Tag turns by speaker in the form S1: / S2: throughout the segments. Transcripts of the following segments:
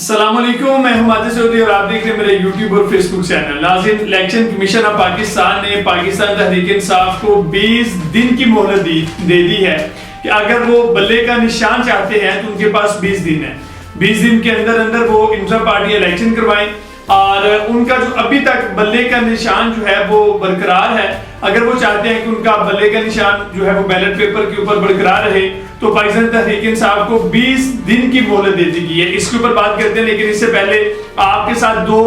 S1: السلام علیکم، میں ہوں ماجد سعودی اور آپ دیکھ رہے ہیں میرے یوٹیوب اور فیس بک چینل۔ ناظرین، الیکشن کمیشن آف پاکستان نے پاکستان تحریک انصاف کو 20 دن کی مہلت دے دی ہے کہ اگر وہ بلے کا نشان چاہتے ہیں تو ان کے پاس 20 دن ہے۔ 20 دن کے اندر وہ انٹرا پارٹی الیکشن کروائیں، اور ان کا جو ابھی تک بلے کا نشان جو ہے وہ برقرار ہے۔ اگر وہ چاہتے ہیں کہ ان کا بلے کا نشان جو ہے وہ بیلٹ پیپر کے اوپر برقرار رہے تو پاکستان تحریک انصاف کو 20 دن کی مہلت دے دی گئی ہے۔ اس کے اوپر بات کرتے ہیں، لیکن اس سے پہلے آپ کے ساتھ دو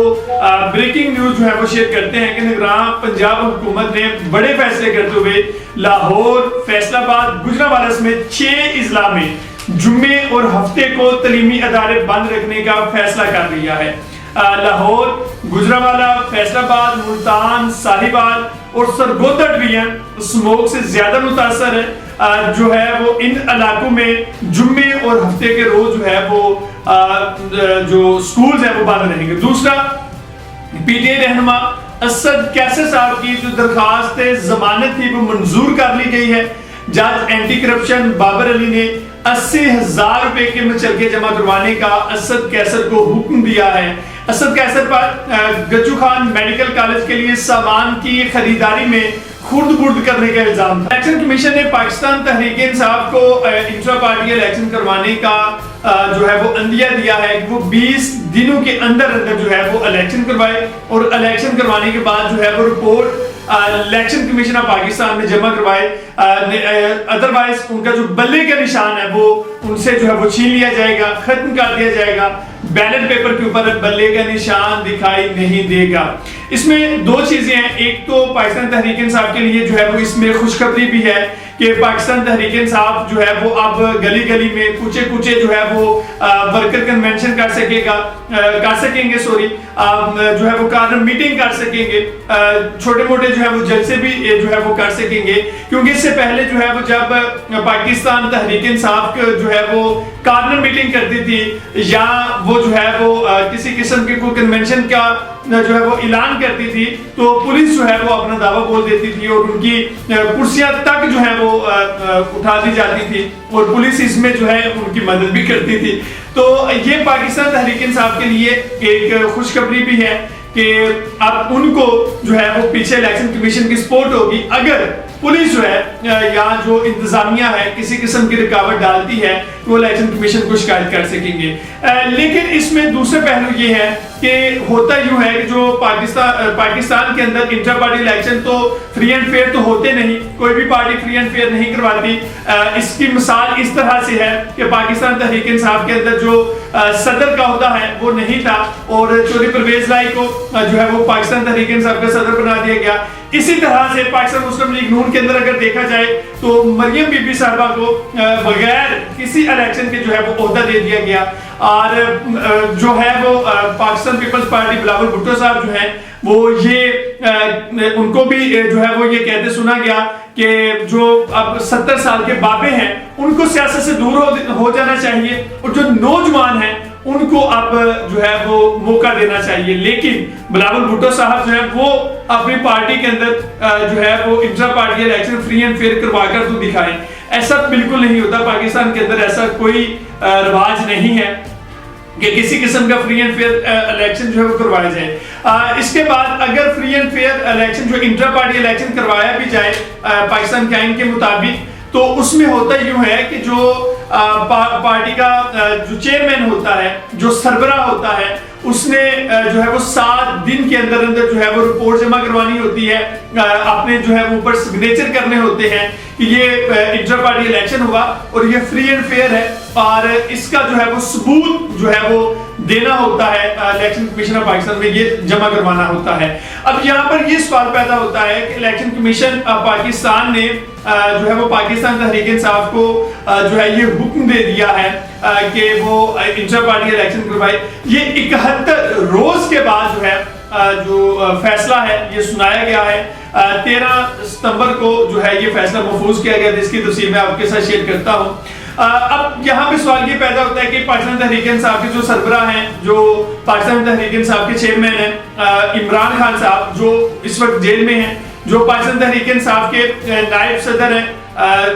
S1: بریکنگ نیوز جو ہے وہ شیئر کرتے ہیں کہ نگراں پنجاب حکومت نے بڑے فیصلے کرتے ہوئے لاہور، فیصل آباد، گجرانوالہ سمیت 6 اضلاع میں جمعے اور ہفتے کو تعلیمی ادارے بند رکھنے کا فیصلہ کر لیا ہے۔ لاہور، گجرانوالہ، فیصل آباد، ملتان، صاحبال اور سرگودا ڈویژن اسموگ سے زیادہ متاثر ہے، جو ہے وہ ان علاقوں میں جمعے اور ہفتے کے روز جو ہے وہ جو سکولز ہیں وہ بند رہیں گے۔ دوسرا، پی ٹی آئی رہنما اسد کیسر صاحب کی جو درخواست ضمانت تھی وہ منظور کر لی گئی ہے۔ جج اینٹی کرپشن بابر علی نے 80,000 روپے کے مچلکے جمع کروانے کا اسد کیسر کو حکم دیا ہے۔ اسد کیسر پر گچو خان میڈیکل کالج کے لیے سامان کی خریداری میں خرد برد کرنے کا الزام تھا۔ الیکشن کمیشن نے پاکستان تحریک انصاف کو انٹرا پارٹی الیکشن کروانے کا جو ہے وہ عندیہ دیا ہے کہ وہ 20 دنوں کے اندر جو ہے وہ الیکشن کروائے، اور الیکشن کروانے کے بعد جو ہے وہ report election commission of Pakistan میں جمع کروائے، ادروائز ان کا جو بلے کا نشان ہے وہ ان سے جو ہے وہ چھین لیا جائے گا، ختم کر دیا جائے گا۔ بیلٹ پیپر کے اوپر بلے کا نشان دکھائی نہیں دے گا۔ اس میں دو چیزیں ہیں، ایک تو پاکستان تحریک انصاف کے لیے جو ہے وہ اس میں خوشخبری بھی ہے کہ پاکستان تحریک انصاف جو ہے وہ اب گلی گلی میں کوچے کوچے جو ہے وہ ورکر کنونشن کر سکیں گے، جو ہے وہ کارنر میٹنگ کر سکیں گے، چھوٹے موٹے جو ہے وہ جلسے بھی جو ہے وہ کر سکیں گے، کیونکہ اس سے پہلے جو ہے وہ جب پاکستان تحریک انصاف جو ہے وہ کارنر میٹنگ کرتی تھی یا وہ جو ہے وہ کسی قسم کے کوئی کنونشن کا جو ہے وہ اعلان کرتی تھی تو پولیس جو ہے وہ اپنا دعویٰ بول دیتی تھی اور ان کی کرسیاں تک جو ہے وہ اٹھا دی جاتی تھی، اور پولیس اس میں جو ہے ان کی مدد بھی کرتی تھی۔ تو یہ پاکستان تحریک انصاف کے لیے ایک خوشخبری بھی ہے کہ اب ان کو جو ہے وہ پیچھے الیکشن کمیشن کی سپورٹ ہوگی۔ اگر پولیس جو ہے یا جو انتظامیہ ہے کسی قسم کی رکاوٹ ڈالتی ہے تو الیکشن کمیشن کو شکایت کر سکیں گے۔ لیکن اس میں دوسرے پہلو یہ ہے کہ ہوتا یوں ہے کہ جو پاکستان کے اندر انٹر پارٹی الیکشن تو فری اینڈ فیئر تو ہوتے نہیں، کوئی بھی پارٹی فری اینڈ فیئر نہیں کرواتی۔ اس کی مثال اس طرح سے ہے کہ پاکستان تحریک انصاف کے اندر جو صدر کا عہدہ ہے وہ نہیں تھا، اور چودھری پرویز لائی کو جو ہے وہ پاکستان تحریک انصاف کا صدر بنا دیا گیا۔ اسی طرح سے پاکستان مسلم لیگ نون کے اندر اگر دیکھا جائے تو مریم بی بی صاحبہ کو بغیر کسی الیکشن کے جو ہے وہ عہدہ دے دیا گیا، اور جو ہے وہ پاکستان پیپلز پارٹی بلاول بھٹو صاحب جو ہیں وہ یہ ان کو بھی جو ہے وہ یہ کہتے سنا گیا کہ جو اب 70 سال کے بابے ہیں ان کو سیاست سے دور ہو جانا چاہیے، اور جو نوجوان ہیں ان کو اب جو ہے وہ موقع دینا چاہیے۔ لیکن بلاول بھٹو صاحب جو ہے وہ اپنی پارٹی کے اندر جو ہے وہ intra party election free and fair کروا کر تو دکھائیں۔ ایسا بالکل نہیں ہوتا، پاکستان کے اندر ایسا کوئی رواج نہیں ہے کہ کسی قسم کا فری اینڈ فیئر الیکشن جو ہے وہ کروایا جائے۔ اس کے بعد اگر فری اینڈ فیئر الیکشن جو انٹرا پارٹی الیکشن کروایا بھی جائے پاکستان کے آئین کے مطابق، تو اس میں ہوتا یوں ہے کہ جو پارٹی کا جو چیئرمین ہوتا ہے، جو سربراہ ہوتا ہے، اس نے جو ہے وہ 7 دن کے اندر جو ہے وہ رپورٹ جمع کروانی ہوتی ہے، اپنے جو ہے وہ اوپر سگنیچر کرنے ہوتے ہیں کہ یہ انٹرا پارٹی الیکشن ہوا اور یہ فری اینڈ فیئر ہے، اور اس کا جو ہے وہ ثبوت جو ہے وہ دینا ہوتا ہے الیکشن کمیشن آف پاکستان میں، یہ جمع کروانا ہوتا ہے۔ اب یہاں پر یہ سوال پیدا ہوتا ہے کہ الیکشن کمیشن آف پاکستان نے جو ہے وہ پاکستان تحریک انصاف کو جو ہے یہ حکم دے دیا ہے کہ وہ انٹر پارٹی الیکشن کروائے۔ یہ 71 روز کے بعد جو ہے جو فیصلہ ہے یہ سنایا گیا ہے۔ 13 ستمبر کو جو ہے یہ فیصلہ محفوظ کیا گیا، جس کی تفصیل میں آپ کے ساتھ شیئر کرتا ہوں۔ اب یہاں پہ سوال یہ پیدا ہوتا ہے کہ پاکستان تحریک انصاف کے جو سربراہ ہیں، جو پاکستان تحریک انصاف کے چیئرمین ہیں عمران خان صاحب جو اس وقت جیل میں ہیں، جو پاکستان تحریک انصاف کے نائب صدر ہیں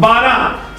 S1: 12